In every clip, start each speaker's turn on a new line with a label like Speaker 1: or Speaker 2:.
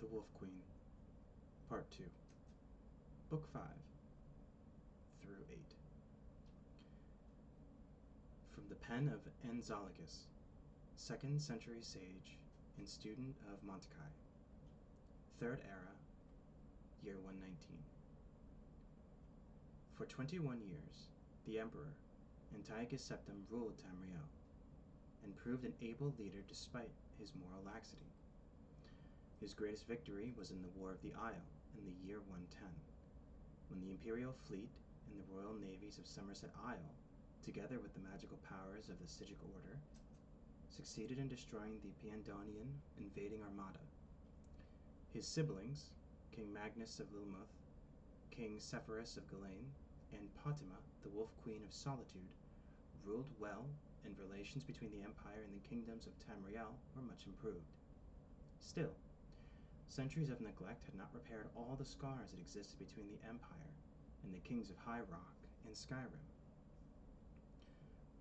Speaker 1: The Wolf Queen, Part 2, Book 5 through 8. From the pen of Anzalagus, 2nd century sage and student of Montekai, 3rd era, year 119. For 21 years, the Emperor, Antiochus Septim, ruled Tamriel, and proved an able leader despite his moral laxity. His greatest victory was in the War of the Isle in the year 110, when the Imperial fleet and the royal navies of Somerset Isle, together with the magical powers of the Sigic Order, succeeded in destroying the Piandonian invading armada. His siblings, King Magnus of Lilmuth, King Sepphoris of Ghislaine, and Potima, the Wolf Queen of Solitude, ruled well, and relations between the Empire and the kingdoms of Tamriel were much improved. Still, centuries of neglect had not repaired all the scars that existed between the Empire and the kings of High Rock and Skyrim.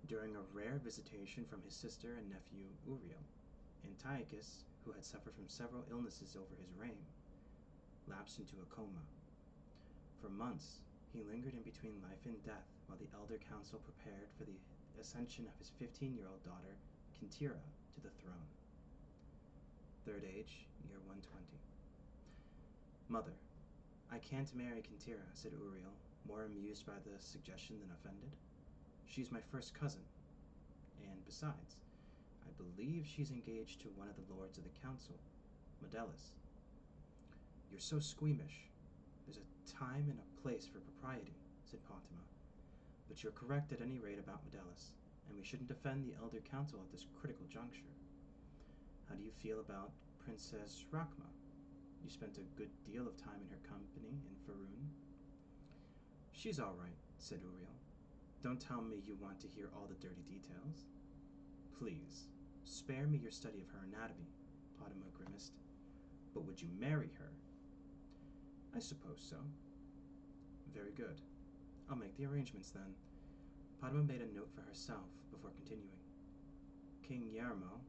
Speaker 1: During a rare visitation from his sister and nephew Uriel, Antiochus, who had suffered from several illnesses over his reign, lapsed into a coma. For months, he lingered in between life and death while the Elder Council prepared for the ascension of his 15-year-old daughter, Kintira, to the throne. 3rd age, year 120. Mother, I can't marry Kintira, said Uriel, more amused by the suggestion than offended. She's my first cousin, and besides, I believe she's engaged to one of the lords of the council, Medellus. You're so squeamish. There's a time and a place for propriety, said Potima. But you're correct at any rate about Medellus, and we shouldn't offend the Elder Council at this critical juncture. How do you feel about Princess Rachma? You spent a good deal of time in her company in Faerun. She's all right, said Uriel. Don't tell me you want to hear all the dirty details. Please, spare me your study of her anatomy, Potima grimaced. But would you marry her? I suppose so. Very good. I'll make the arrangements then. Potima made a note for herself before continuing. King Yermo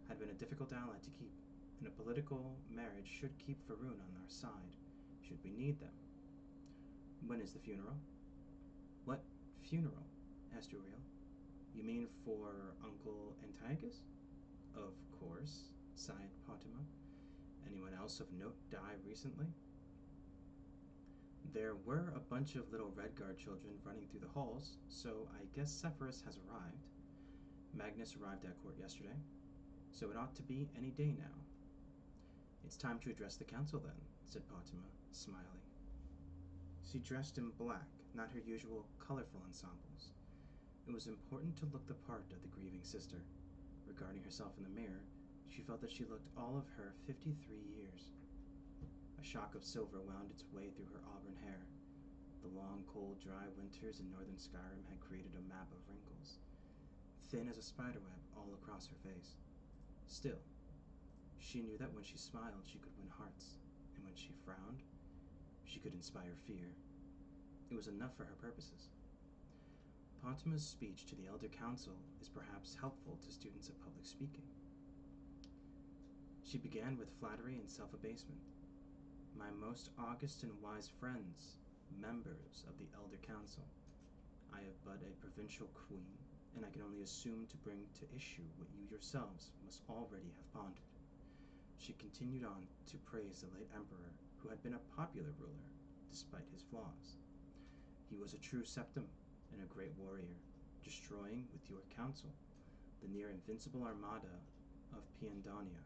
Speaker 1: had been a difficult ally to keep, and a political marriage should keep Faerun on our side, should we need them. When is the funeral? What funeral? Asked Uriel. You mean for Uncle Antiochus? Of course, sighed Potima. Anyone else of note die recently? There were a bunch of little Redguard children running through the halls, so I guess Sepphoris has arrived. Magnus arrived at court yesterday, so it ought to be any day now. It's time to address the council then, said Potima, smiling. She dressed in black, not her usual colorful ensembles. It was important to look the part of the grieving sister. Regarding herself in the mirror, she felt that she looked all of her 53 years. A shock of silver wound its way through her auburn hair. The long, cold, dry winters in northern Skyrim had created a map of wrinkles, thin as a spiderweb all across her face. Still, she knew that when she smiled she could win hearts, and when she frowned, she could inspire fear. It was enough for her purposes. Potima's speech to the Elder Council is perhaps helpful to students of public speaking. She began with flattery and self-abasement. My most august and wise friends, members of the Elder Council, I have but a provincial queen, and I can only assume to bring to issue what you yourselves must already have pondered. She continued on to praise the late emperor, who had been a popular ruler, despite his flaws. He was a true septim and a great warrior, destroying, with your counsel, the near-invincible armada of Piandonia.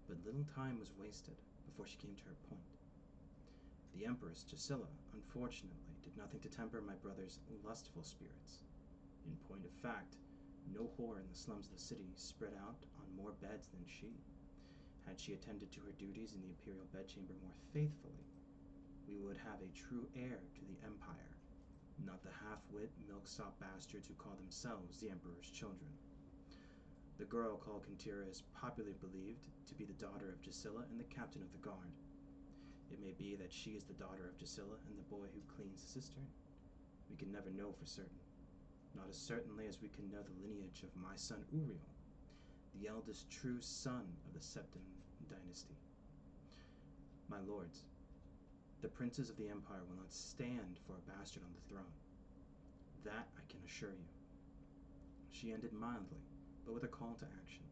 Speaker 1: But little time was wasted before she came to her point. The Empress Gisela, unfortunately, did nothing to temper my brother's lustful spirits. In point of fact, no whore in the slums of the city spread out on more beds than she. Had she attended to her duties in the imperial bedchamber more faithfully, we would have a true heir to the empire, not the half-wit, milksop bastards who call themselves the Emperor's children. The girl called Kintira is popularly believed to be the daughter of Gisela and the captain of the guard. It may be that she is the daughter of Gisela and the boy who cleans the cistern. We can never know for certain, not as certainly as we can know the lineage of my son Uriel, the eldest true son of the Septim dynasty. My lords, the princes of the Empire will not stand for a bastard on the throne. That I can assure you. She ended mildly, but with a call to action.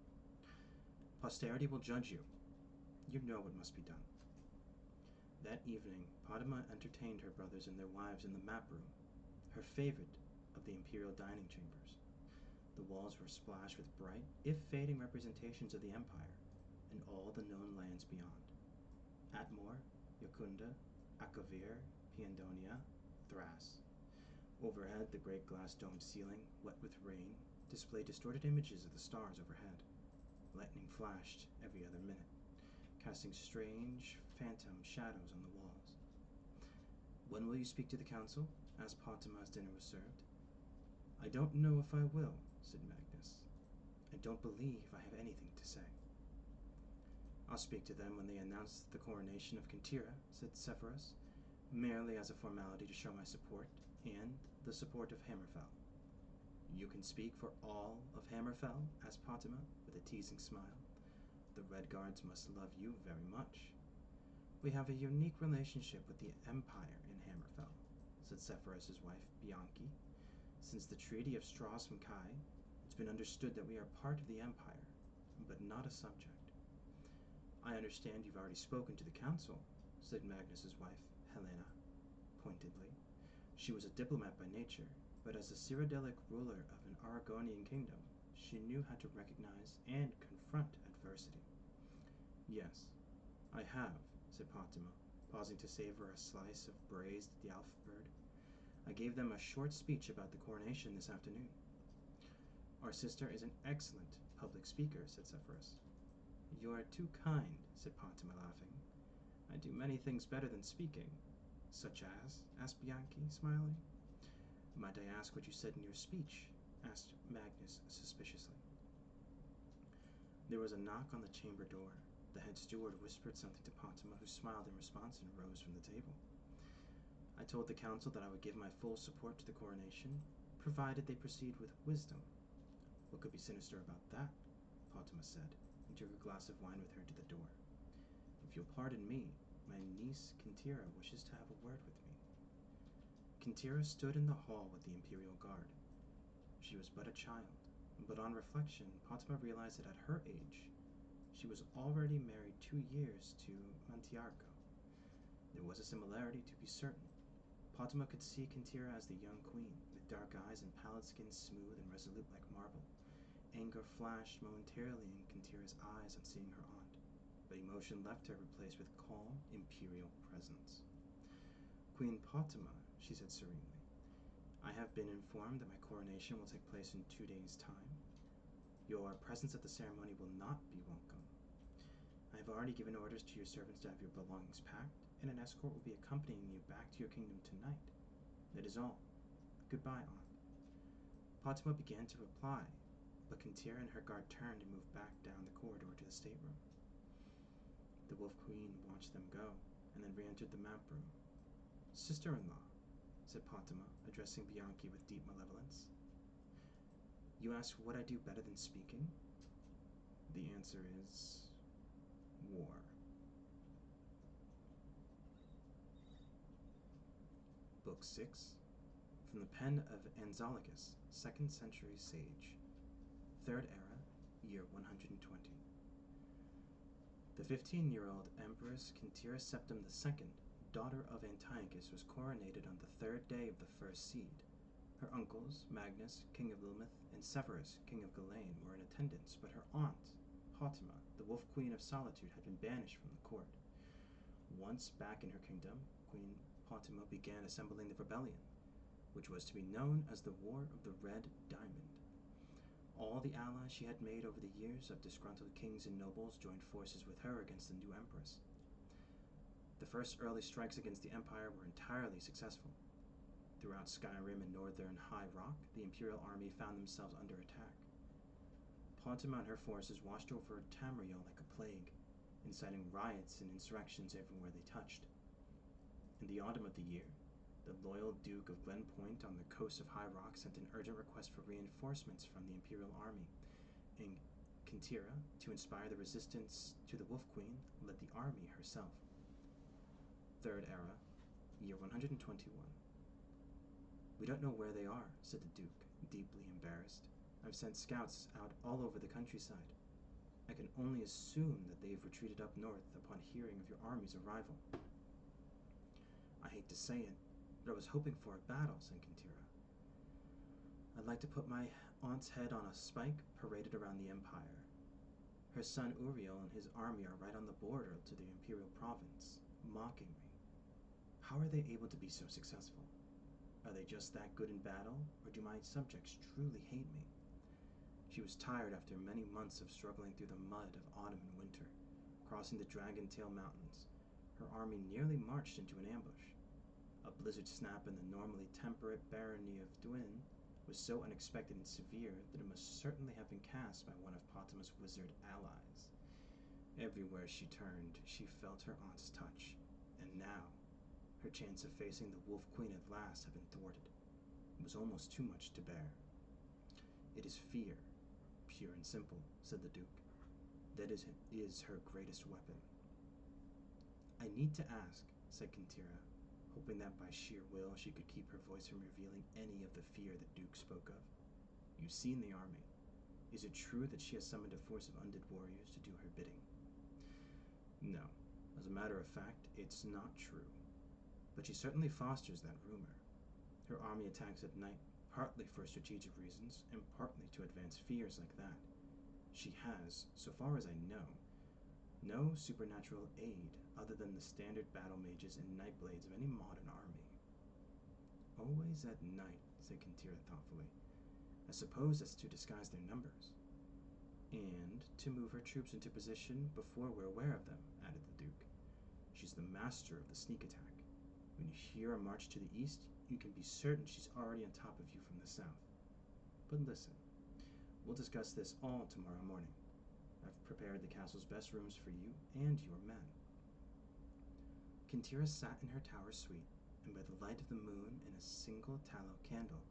Speaker 1: Posterity will judge you. You know what must be done. That evening, Padma entertained her brothers and their wives in the map room, her favorite of the imperial dining chambers. The walls were splashed with bright, if fading, representations of the Empire and all the known lands beyond. Atmore, Yakunda, Akavir, Piandonia, Thras. Overhead, the great glass domed ceiling, wet with rain, displayed distorted images of the stars overhead. Lightning flashed every other minute, casting strange, phantom shadows on the walls. "When will you speak to the council?" asked Pottima as dinner was served. "I don't know if I will," said Magnus. "I don't believe I have anything to say." "I'll speak to them when they announce the coronation of Kintira," said Sepphoris, "merely as a formality to show my support, and the support of Hammerfell." "You can speak for all of Hammerfell?" asked Pottima, with a teasing smile. "The Red Guards must love you very much." "We have a unique relationship with the Empire in Hammerfell," said Sepphoris' wife, Bianchi. "Since the Treaty of Strass-Mackay, it's been understood that we are part of the Empire, but not a subject." "I understand you've already spoken to the council," said Magnus's wife, Helena, pointedly. She was a diplomat by nature, but as the Cyrodiilic ruler of an Aragonian kingdom, she knew how to recognize and confront adversity. "Yes, I have," said Pottima, pausing to savor a slice of braised Dialfbird. "I gave them a short speech about the coronation this afternoon." "Our sister is an excellent public speaker," said Sepphoris. "You are too kind," said Pottima, laughing. "I do many things better than speaking." "Such as?" asked Bianchi, smiling. "Might I ask what you said in your speech?" asked Magnus suspiciously. There was a knock on the chamber door. The head steward whispered something to Pottima, who smiled in response and rose from the table. "I told the council that I would give my full support to the coronation, provided they proceed with wisdom." "What could be sinister about that?" Pottima said, and took a glass of wine with her to the door. "If you'll pardon me, my niece Kintira wishes to have a word with me." Kintira stood in the hall with the Imperial Guard. She was but a child, but on reflection, Pottima realized that at her age, she was already married 2 years to Mantiarco. There was a similarity, to be certain. Pottima could see Kintira as the young queen, with dark eyes and pallid skin smooth and resolute like marble. Anger flashed momentarily in Kintira's eyes on seeing her aunt, but emotion left her, replaced with calm, imperial presence. "Queen Pottima," she said serenely, "I have been informed that my coronation will take place in 2 days' time. Your presence at the ceremony will not be welcome. I have already given orders to your servants to have your belongings packed, and an escort will be accompanying you back to your kingdom tonight. That is all. Goodbye, Aunt." Pottima began to reply, but Kintira and her guard turned and moved back down the corridor to the stateroom. The Wolf Queen watched them go, and then re-entered the map room. "Sister-in-law," said Pottima, addressing Bianchi with deep malevolence. "You ask what I do better than speaking? The answer is war." Book 6, from the pen of Anzalicus, 2nd century sage. 3rd Era, year 120. The 15-year-old Empress Kintira Septim II, daughter of Antiochus, was coronated on the 3rd day of the first seed. Her uncles, Magnus, king of Lilmuth, and Sepphoris, king of Galain, were in attendance, but her aunt, Pottima, the Wolf Queen of Solitude, had been banished from the court. Once back in her kingdom, Queen Pottima began assembling the rebellion, which was to be known as the War of the Red Diamond. All the allies she had made over the years of disgruntled kings and nobles joined forces with her against the new empress. The first early strikes against the empire were entirely successful. Throughout Skyrim and northern High Rock, the imperial army found themselves under attack. Pottima and her forces washed over Tamriel like a plague, inciting riots and insurrections everywhere they touched. In the autumn of the year, the loyal Duke of Glenpoint on the coast of High Rock sent an urgent request for reinforcements from the imperial army, and Kintira, to inspire the resistance to the Wolf Queen, led the army herself. Third Era, year 121. We don't know where they are, said the Duke, deeply embarrassed. I've sent scouts out all over the countryside. I can only assume that they've retreated up north upon hearing of your army's arrival. I hate to say it, but I was hoping for a battle, said Kintira. I'd like to put my aunt's head on a spike paraded around the Empire. Her son Uriel and his army are right on the border to the Imperial province, mocking me. How are they able to be so successful? Are they just that good in battle, or do my subjects truly hate me? She was tired after many months of struggling through the mud of autumn and winter, crossing the Dragon Tail Mountains. Her army nearly marched into an ambush. A blizzard snap in the normally temperate barony of Duin was so unexpected and severe that it must certainly have been cast by one of Patima's wizard allies. Everywhere she turned, she felt her aunt's touch, and now, her chance of facing the Wolf Queen at last had been thwarted. It was almost too much to bear. It is fear, pure and simple, said the Duke. That is her greatest weapon. I need to ask, said Kintira, hoping that by sheer will she could keep her voice from revealing any of the fear the Duke spoke of. You've seen the army. Is it true that she has summoned a force of undead warriors to do her bidding? No. As a matter of fact, it's not true. But she certainly fosters that rumor. Her army attacks at night, partly for strategic reasons, and partly to advance fears like that. She has, so far as I know, no supernatural aid other than the standard battle mages and nightblades of any modern army. Always at night, said Kintira thoughtfully. I suppose that's to disguise their numbers. And to move her troops into position before we're aware of them, added the Duke. She's the master of the sneak attack. When you hear a march to the east, you can be certain she's already on top of you from the south. But listen, we'll discuss this all tomorrow morning. I've prepared the castle's best rooms for you and your men. Kintira sat in her tower suite, and by the light of the moon and a single tallow candle,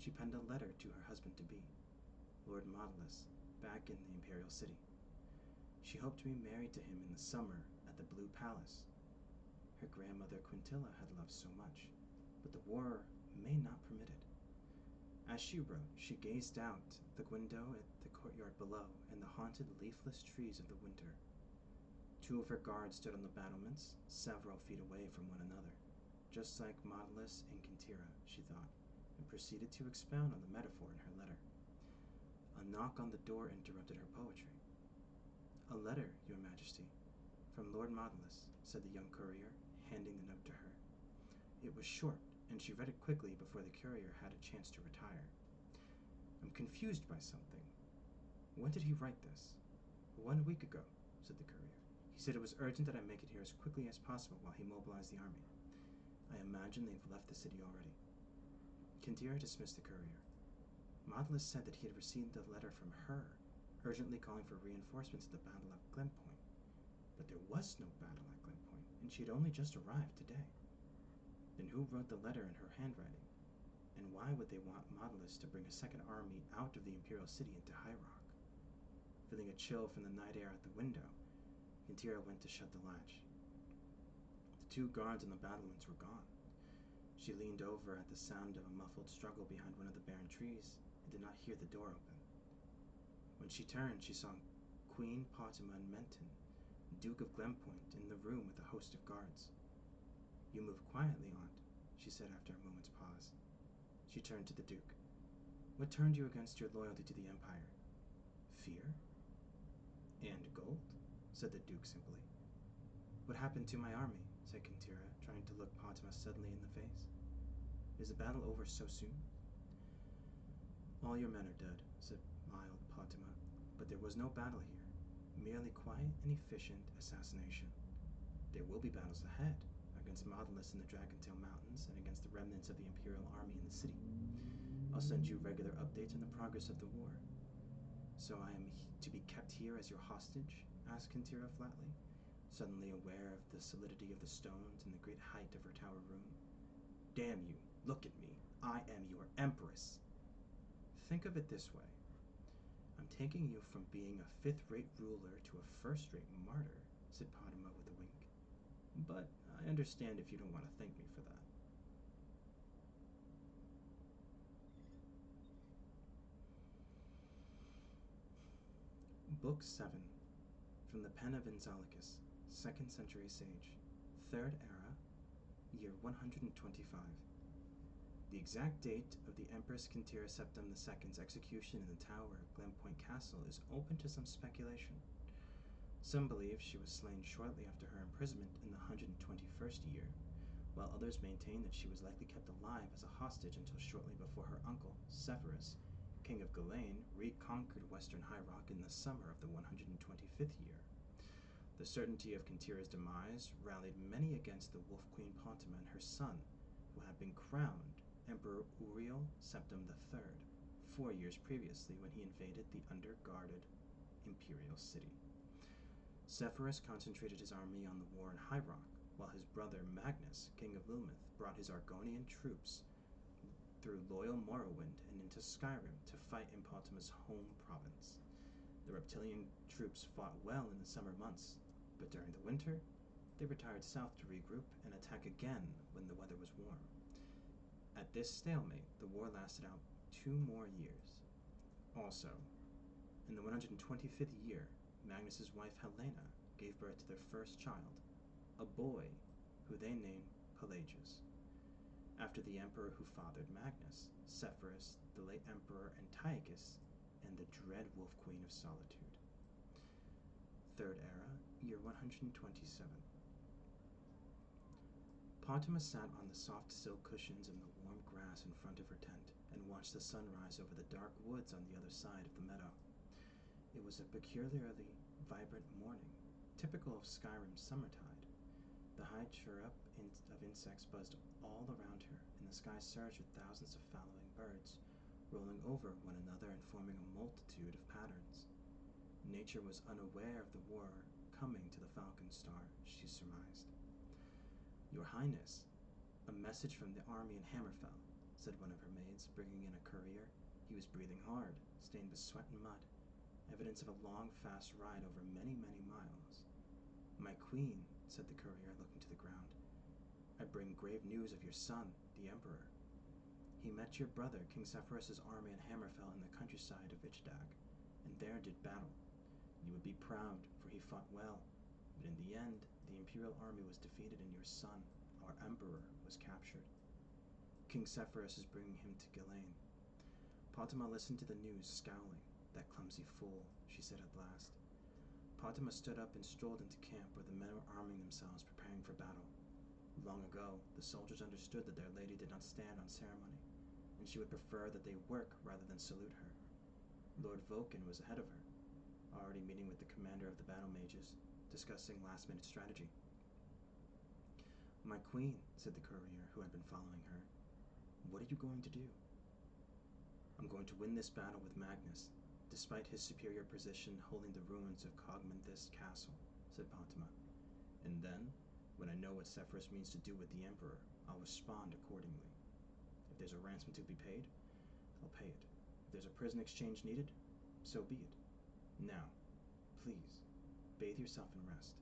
Speaker 1: she penned a letter to her husband-to-be, Lord Modulus, back in the Imperial City. She hoped to be married to him in the summer at the Blue Palace. Her grandmother Quintilla had loved so much, but the war may not permit it. As she wrote, she gazed out the window at the courtyard below and the haunted leafless trees of the winter. Two of her guards stood on the battlements, several feet away from one another, just like Modulus and Kintira, she thought, and proceeded to expound on the metaphor in her letter. A knock on the door interrupted her poetry. A letter, Your Majesty, from Lord Modulus, said the young courier, handing the note to her. It was short, and she read it quickly before the courier had a chance to retire. I'm confused by something. When did he write this? 1 week ago, said the courier. He said it was urgent that I make it here as quickly as possible while he mobilized the army. I imagine they've left the city already. Kintira dismissed the courier. Modulus said that he had received a letter from her, urgently calling for reinforcements at the battle of Glenpoint. But there was no battle at Glenpoint, and she had only just arrived today. Then who wrote the letter in her handwriting? And why would they want Modulus to bring a second army out of the Imperial City into High Rock? Feeling a chill from the night air at the window, Kintira went to shut the latch. The two guards on the battlements were gone. She leaned over at the sound of a muffled struggle behind one of the barren trees and did not hear the door open. When she turned, she saw Queen Patima and Menton, Duke of Glenpoint, in the room with a host of guards. You move quietly, Aunt, she said after a moment's pause. She turned to the Duke. What turned you against your loyalty to the Empire? Fear? And gold? Said the Duke simply. What happened to my army? Said Kintira, trying to look Patima suddenly in the face. Is the battle over so soon? All your men are dead, said mild Patima, but there was no battle here, merely quiet and efficient assassination. There will be battles ahead, against Modulus in the Dragontail Mountains and against the remnants of the Imperial Army in the city. I'll send you regular updates on the progress of the war. So I am to be kept here as your hostage? Asked Kintira flatly, suddenly aware of the solidity of the stones and the great height of her tower room. Damn you, look at me. I am your empress. Think of it this way. I'm taking you from being a fifth-rate ruler to a first-rate martyr, said Patima with a wink. But I understand if you don't want to thank me for that. Book 7. From the pen of Inzalicus, 2nd century sage, 3rd era, year 125. The exact date of the Empress Kintira Septim II's execution in the tower of Glenpoint Castle is open to some speculation. Some believe she was slain shortly after her imprisonment in the 121st year, while others maintain that she was likely kept alive as a hostage until shortly before her uncle, Severus, king of Ghislaine, reconquered western High Rock in the summer of the 125th year. The certainty of Kintira's demise rallied many against the Wolf Queen Pontima and her son, who had been crowned Emperor Uriel Septim III 4 years previously when he invaded the underguarded imperial city. Severus concentrated his army on the war in High Rock, while his brother Magnus, king of Lilmith, brought his Argonian troops through loyal Morrowind and into Skyrim to fight in Pontima's home province. The Reptilian troops fought well in the summer months, but during the winter, they retired south to regroup and attack again when the weather was warm. At this stalemate, the war lasted out 2 more years. Also, in the 125th year, Magnus's wife Helena gave birth to their first child, a boy who they named Pelagius, after the emperor who fathered Magnus, Severus, the late emperor Antiochus, and the dread Wolf Queen of Solitude. 3rd era, year 127. Pontima sat on the soft silk cushions in the warm grass in front of her tent and watched the sun rise over the dark woods on the other side of the meadow. It was a peculiarly vibrant morning, typical of Skyrim's summertide. The high chirrup of insects buzzed all around her, and the sky surged with thousands of following birds, rolling over one another and forming a multitude of patterns. Nature was unaware of the war coming to the Falcon Star, she surmised. "Your Highness, a message from the army in Hammerfell," said one of her maids, bringing in a courier. He was breathing hard, stained with sweat and mud, evidence of a long, fast ride over many, many miles. "My queen," said the courier, looking to the ground, "I bring grave news of your son, the Emperor. He met your brother, King Severus's army in Hammerfell in the countryside of Ichdag, and there did battle. You would be proud, for he fought well, but in the end, the imperial army was defeated and your son, our emperor, was captured. King Severus is bringing him to Ghislaine." Pontima listened to the news, scowling. "That clumsy fool," she said at last. Pontima stood up and strolled into camp where the men were arming themselves, preparing for battle. Long ago, the soldiers understood that their lady did not stand on ceremony, and she would prefer that they work rather than salute her. Lord Vulcan was ahead of her, already meeting with the commander of the battle mages, discussing last-minute strategy. "My queen," said the courier, who had been following her, "what are you going to do?" "I'm going to win this battle with Magnus, despite his superior position holding the ruins of Cogmanthus Castle," said Pontima. "And then, when I know what Severus means to do with the Emperor, I'll respond accordingly. If there's a ransom to be paid, I'll pay it. If there's a prison exchange needed, so be it. Now, please, bathe yourself and rest,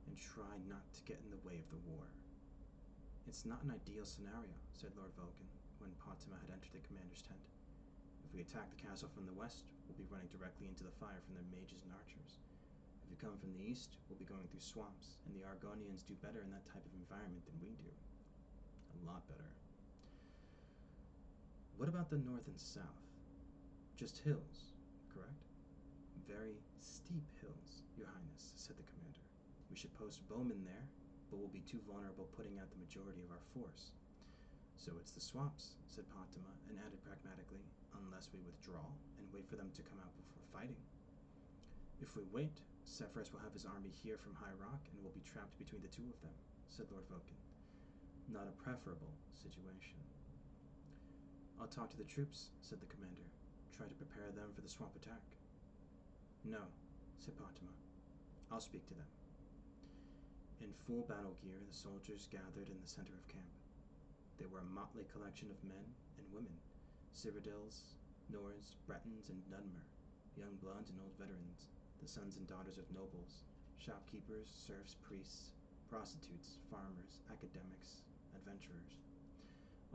Speaker 1: and try not to get in the way of the war." "It's not an ideal scenario," said Lord Vulcan, when Pontima had entered the commander's tent. "If we attack the castle from the west, we'll be running directly into the fire from their mages and archers. If we come from the east, we'll be going through swamps, and the Argonians do better in that type of environment than we do. A lot better." "What about the north and south? Just hills, correct?" "Very steep hills, your highness," said the commander. "We should post bowmen there, but we'll be too vulnerable putting out the majority of our force." "So it's the swamps," said Pontima, and added pragmatically, "unless we withdraw and wait for them to come out before fighting." "If we wait, Severus will have his army here from High Rock and we'll be trapped between the two of them," said Lord Vulcan. "Not a preferable situation." "I'll talk to the troops," said the commander. "Try to prepare them for the swamp attack." "No," said Pontima. "I'll speak to them." In full battle gear, the soldiers gathered in the center of camp. They were a motley collection of men and women, Cyrodiils, Nords, Bretons, and Dunmer, young bloods and old veterans, the sons and daughters of nobles, shopkeepers, serfs, priests, prostitutes, farmers, academics, adventurers,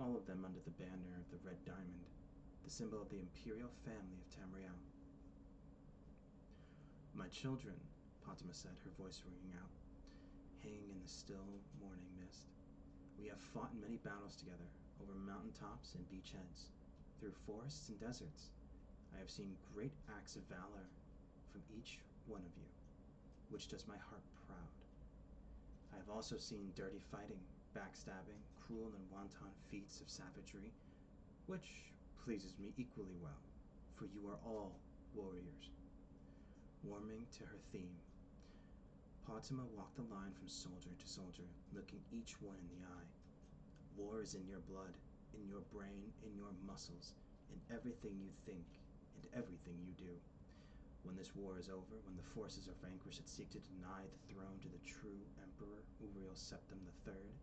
Speaker 1: all of them under the banner of the Red Diamond, the symbol of the imperial family of Tamriel. "My children," Fatima said, her voice ringing out, hanging in the still morning mist. "We have fought in many battles together, over mountain tops and beachheads, through forests and deserts. I have seen great acts of valor from each one of you, which does my heart proud. I have also seen dirty fighting, backstabbing, cruel and wanton feats of savagery, which pleases me equally well, for you are all warriors." Warming to her theme, Fatima walked the line from soldier to soldier, looking each one in the eye. War is in your blood, in your brain, in your muscles, in everything you think, and everything you do. When this war is over, when the forces are vanquished that seek to deny the throne to the true Emperor Uriel Septim III,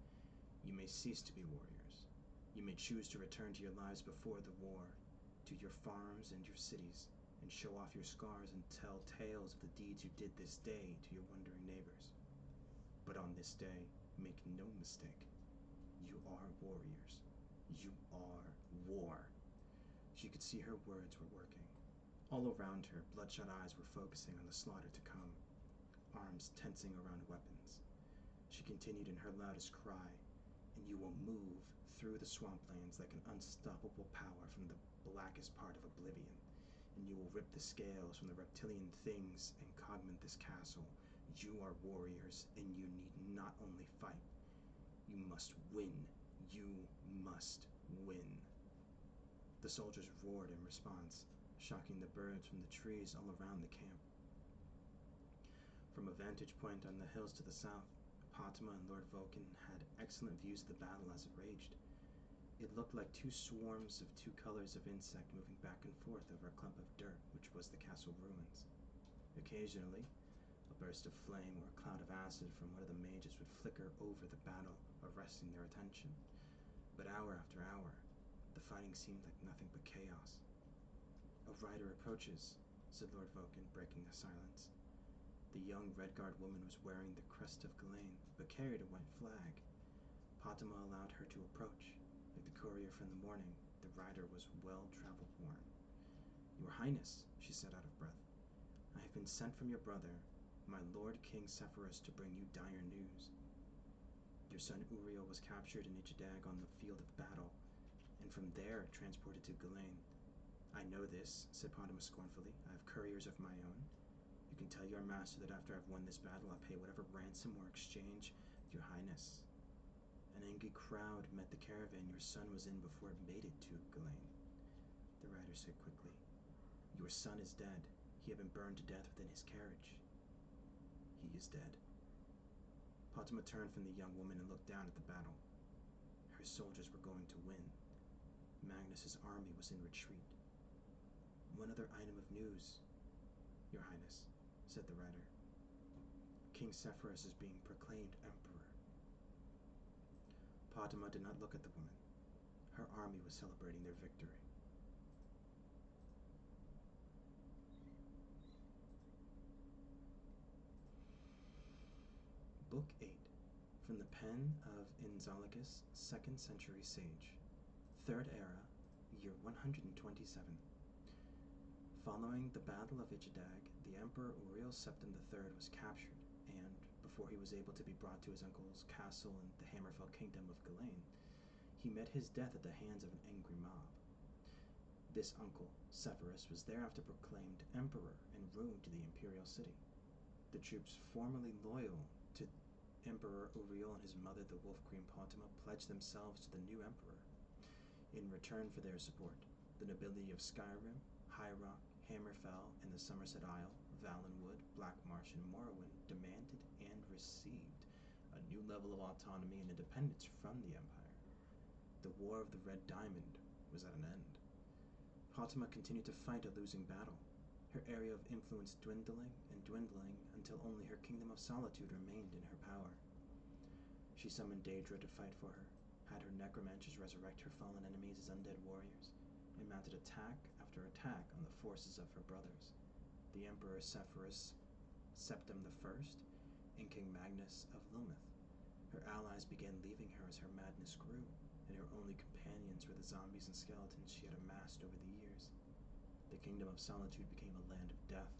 Speaker 1: you may cease to be warriors. You may choose to return to your lives before the war, to your farms and your cities, and show off your scars and tell tales of the deeds you did this day to your wondering neighbors. But on this day, make no mistake, you are warriors. You are war. She could see her words were working. All around her, bloodshot eyes were focusing on the slaughter to come, arms tensing around weapons. She continued in her loudest cry, "And you will move through the swamplands like an unstoppable power from the blackest part of Oblivion, and you will rip the scales from the reptilian things and cogment this castle. You are warriors, and you need not only fight. You must win. You must win." The soldiers roared in response, shocking the birds from the trees all around the camp. From a vantage point on the hills to the south, Fatima and Lord Vulcan had excellent views of the battle as it raged. It looked like two swarms of two colors of insect moving back and forth over a clump of dirt, which was the castle ruins. Occasionally, a burst of flame or a cloud of acid from one of the mages would flicker over the battle, arresting their attention. But hour after hour, the fighting seemed like nothing but chaos. "A rider approaches," said Lord Vulcan, breaking the silence. The young Redguard woman was wearing the crest of Ghislaine, but carried a white flag. Fatima allowed her to approach. Like the courier from the morning, the rider was well travel-worn. "Your Highness," she said out of breath, "I have been sent from your brother, my Lord King Sepphoris, to bring you dire news. Your son Uriel was captured in Ichidag on the field of battle, and from there transported to Ghislaine. I know this," said Fatima scornfully. "I have couriers of my own. You can tell your master that after I've won this battle, I'll pay whatever ransom or exchange, Your Highness." An angry crowd met the caravan your son was in before it made it to Ghislaine. The rider said quickly, "Your son is dead. He had been burned to death within his carriage." "He is dead." Fatima turned from the young woman and looked down at the battle. Her soldiers were going to win. Magnus's army was in retreat. "One other item of news, Your Highness," said the rider. "King Sepphoris is being proclaimed Emperor." Fatima did not look at the woman. Her army was celebrating their victory. Book 8, from the pen of Inzalagus, 2nd century sage. 3rd era, year 127. Following the Battle of Ichidag, the Emperor Uriel Septim III was captured, and, before he was able to be brought to his uncle's castle in the Hammerfell kingdom of Ghislaine, he met his death at the hands of an angry mob. This uncle, Sepphoris, was thereafter proclaimed emperor and rode to the imperial city. The troops formerly loyal to Emperor Uriel and his mother, the Wolf Queen Fatima, pledged themselves to the new emperor. In return for their support, the nobility of Skyrim, High Rock, Hammerfell, and the Somerset Isle, Valenwood, Blackmarsh, and Morrowind demanded and received a new level of autonomy and independence from the Empire. The War of the Red Diamond was at an end. Fatima continued to fight a losing battle, her area of influence dwindling and dwindling until only her kingdom of solitude remained in her power. She summoned Daedra to fight for her, had her necromancers resurrect her fallen enemies as undead warriors, and mounted attack after attack on the forces of her brothers, the Emperor Sepphoris Septim I and King Magnus of Lilmith. Her allies began leaving her as her madness grew, and her only companions were the zombies and skeletons she had amassed over the years. The Kingdom of Solitude became a land of death.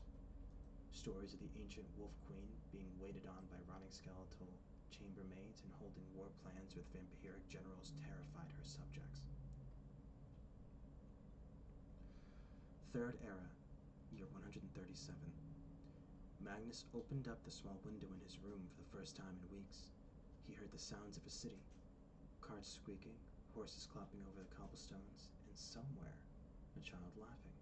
Speaker 1: Stories of the ancient Wolf Queen being waited on by rotting skeletal chambermaids and holding war plans with vampiric generals terrified her subjects. Third Era, year 137. Magnus opened up the small window in his room for the first time in weeks. He heard the sounds of a city, carts squeaking, horses clopping over the cobblestones, and somewhere, a child laughing.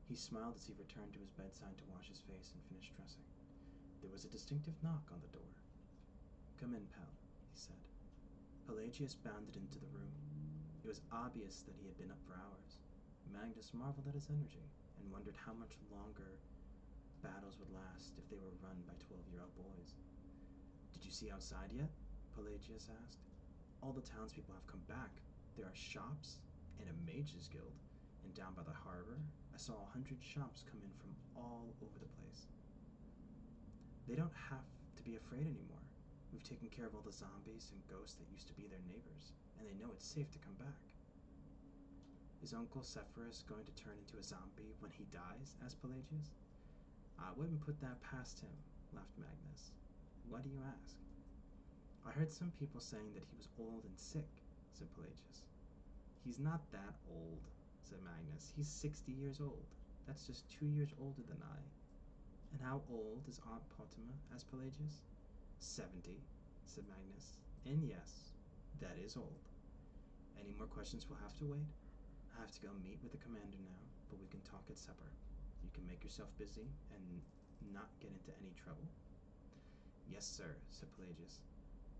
Speaker 1: He smiled as he returned to his bedside to wash his face and finish dressing. There was a distinctive knock on the door. "Come in, pal," he said. Pelagius bounded into the room. It was obvious that he had been up for hours. Magnus marveled at his energy and wondered how much longer battles would last if they were run by 12-year-old boys. "Did you see outside yet?" Pelagius asked. "All the townspeople have come back. There are shops and a mages guild, and down by the harbor, I saw 100 shops come in from all over the place. They don't have to be afraid anymore. We've taken care of all the zombies and ghosts that used to be their neighbors, and they know it's safe to come back." "Is Uncle Sepphoris going to turn into a zombie when he dies?" asked Pelagius. "I wouldn't put that past him," laughed Magnus. "Why do you ask?" "I heard some people saying that he was old and sick," said Pelagius. "He's not that old," said Magnus. "He's 60 years old. That's just 2 years older than I." "And how old is Aunt Potima?" asked Pelagius. 70, said Magnus. "And yes, that is old. Any more questions will have to wait. I have to go meet with the commander now, but we can talk at supper. You can make yourself busy and not get into any trouble." "Yes, sir," said Pelagius.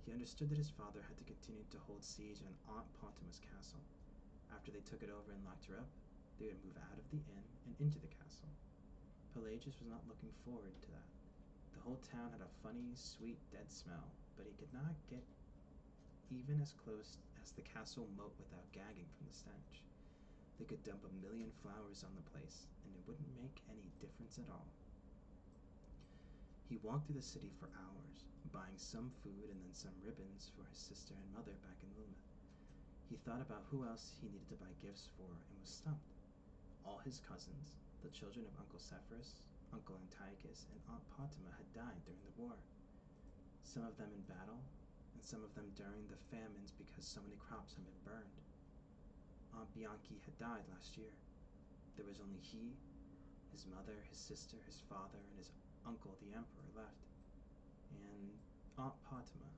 Speaker 1: He understood that his father had to continue to hold siege on Aunt Potima's castle. After they took it over and locked her up, they would move out of the inn and into the castle. Pelagius was not looking forward to that. The whole town had a funny, sweet, dead smell, but he could not get even as close as the castle moat without gagging from the stench. They could dump 1,000,000 flowers on the place, and it wouldn't make any difference at all. He walked through the city for hours, buying some food and then some ribbons for his sister and mother back in Lilith. He thought about who else he needed to buy gifts for and was stumped. All his cousins, the children of Uncle Sepphoris, Uncle Antiochus, and Aunt Potima had died during the war. Some of them in battle, and some of them during the famines because so many crops had been burned. Aunt Bianchi had died last year. There was only he, his mother, his sister, his father, and his uncle the emperor left. And Aunt Potima,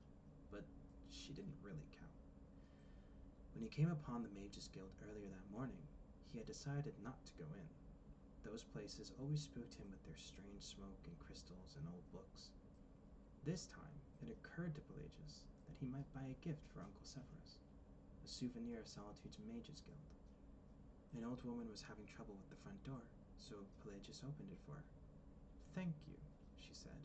Speaker 1: but she didn't really count. When he came upon the Mages Guild earlier that morning, he had decided not to go in. Those places always spooked him with their strange smoke and crystals and old books. This time, it occurred to Pelagius that he might buy a gift for Uncle Sepphoris, a souvenir of Solitude's Mages Guild. An old woman was having trouble with the front door, so Pelagius opened it for her. "Thank you," she said.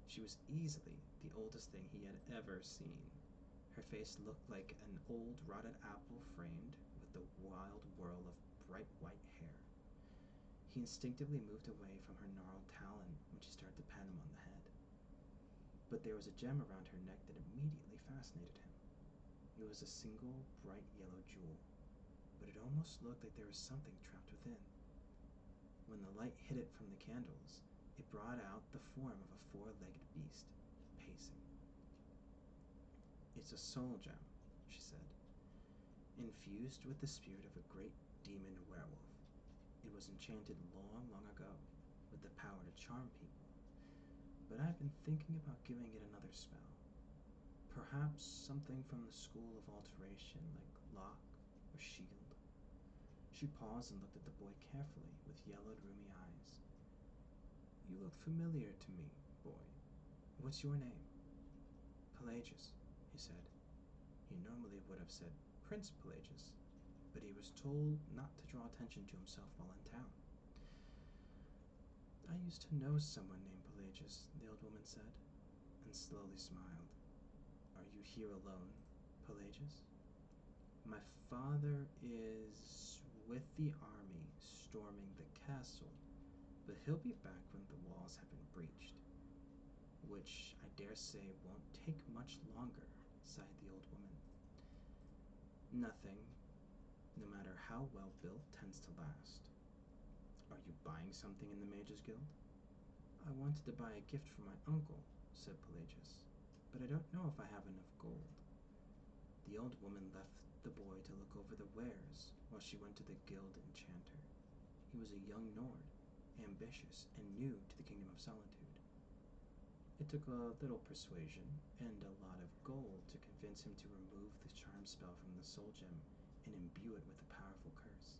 Speaker 1: She was easily the oldest thing he had ever seen. Her face looked like an old rotted apple framed with a wild whirl of bright white hair. He instinctively moved away from her gnarled talon when she started to pat him on the head. But there was a gem around her neck that immediately fascinated him. It was a single bright yellow jewel, but it almost looked like there was something trapped within. When the light hit it from the candles, it brought out the form of a 4-legged beast, pacing. "It's a soul gem," she said, "infused with the spirit of a great demon werewolf. It was enchanted long, long ago, with the power to charm people. But I've been thinking about giving it another spell. Perhaps something from the school of alteration, like lock or shield." She paused and looked at the boy carefully with yellowed, rheumy eyes. "You look familiar to me, boy. What's your name?" "Pelagius," he said. He normally would have said Prince Pelagius, but he was told not to draw attention to himself while in town. "I used to know someone named Pelagius," the old woman said, and slowly smiled. "Are you here alone, Pelagius?" "My father is with the army storming the castle, but he'll be back when the walls have been breached." which I dare say won't take much longer, sighed the old woman. Nothing, no matter how well built, tends to last. Are you buying something in the Mages Guild? I wanted to buy a gift for my uncle, said Pelagius, but I don't know if I have enough gold. The old woman left the boy to look over the wares while she went to the guild enchanter. He was a young Nord, ambitious and new to the Kingdom of Solitude. It took a little persuasion and a lot of gold to convince him to remove the charm spell from the soul gem and imbue it with a powerful curse.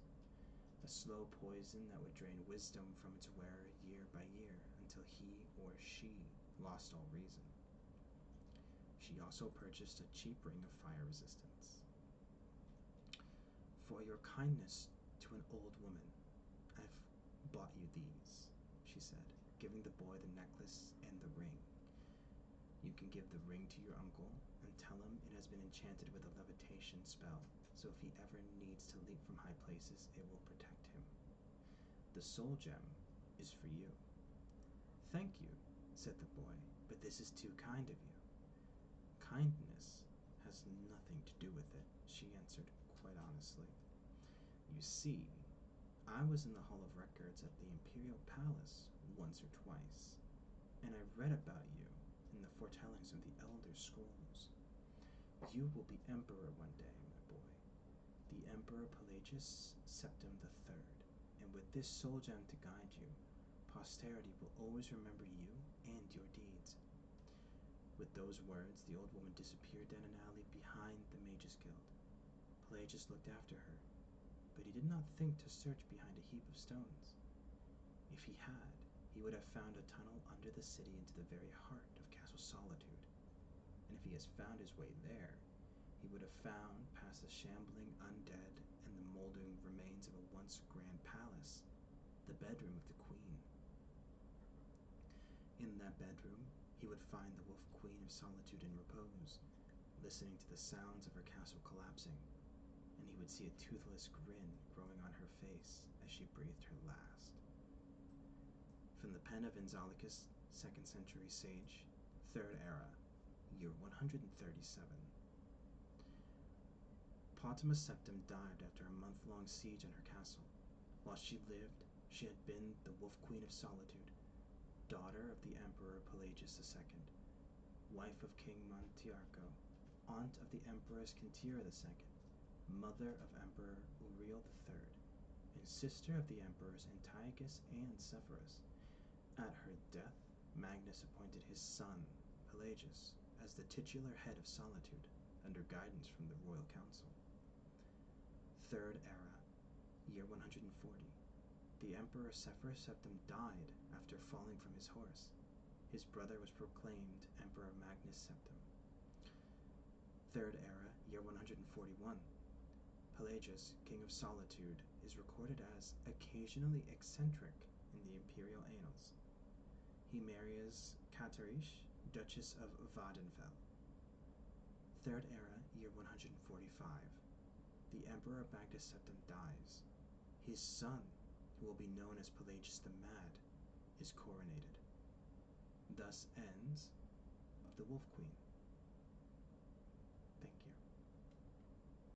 Speaker 1: A slow poison that would drain wisdom from its wearer year by year until he or she lost all reason. She also purchased a cheap ring of fire resistance. For your kindness to an old woman, I've bought you these, she said, giving the boy the necklace and the ring. You can give the ring to your uncle and tell him it has been enchanted with a levitation spell, so if he ever needs to leap from high places, it will protect him. The soul gem is for you. Thank you, said the boy, but this is too kind of you. Kindness has nothing to do with it, she answered quite honestly. You see, I was in the Hall of Records at the Imperial Palace once or twice, and I read about you in the foretellings of the Elder Scrolls. You will be Emperor one day, my boy. The Emperor Pelagius Septim III, and with this soul gem to guide you, posterity will always remember you and your deeds. With those words, the old woman disappeared down an alley behind the Mages Guild. Pelagius looked after her, but he did not think to search behind a heap of stones. If he had, he would have found a tunnel under the city into the very heart of Castle Solitude. And if he has found his way there, he would have found past the shambling undead and the moldering remains of a once grand palace, the bedroom of the queen. In that bedroom, he would find the Wolf Queen of Solitude in repose, listening to the sounds of her castle collapsing, and he would see a toothless grin growing on her face as she breathed her last. From the pen of Enzalicus, 2nd century sage, 3rd era, year 137. Pottimus Septim died after a month-long siege on her castle. While she lived, she had been the Wolf Queen of Solitude, daughter of the Emperor Pelagius II, wife of King Montiarco, aunt of the Empress Quintira II, mother of Emperor Uriel III, and sister of the Emperors Antiochus and Severus. At her death, Magnus appointed his son, Pelagius, as the titular head of Solitude, under guidance from the Royal Council. 3rd era, year 140. The Emperor Severus Septim died after falling from his horse. His brother was proclaimed Emperor Magnus Septim. 3rd era, year 141. Pelagius, King of Solitude, is recorded as occasionally eccentric in the imperial annals. He marries Katarish, Duchess of Vadenfell. 3rd era, year 145. The Emperor Magnus Septim dies. His son, who will be known as Pelagius the Mad, is coronated. Thus ends The Wolf Queen.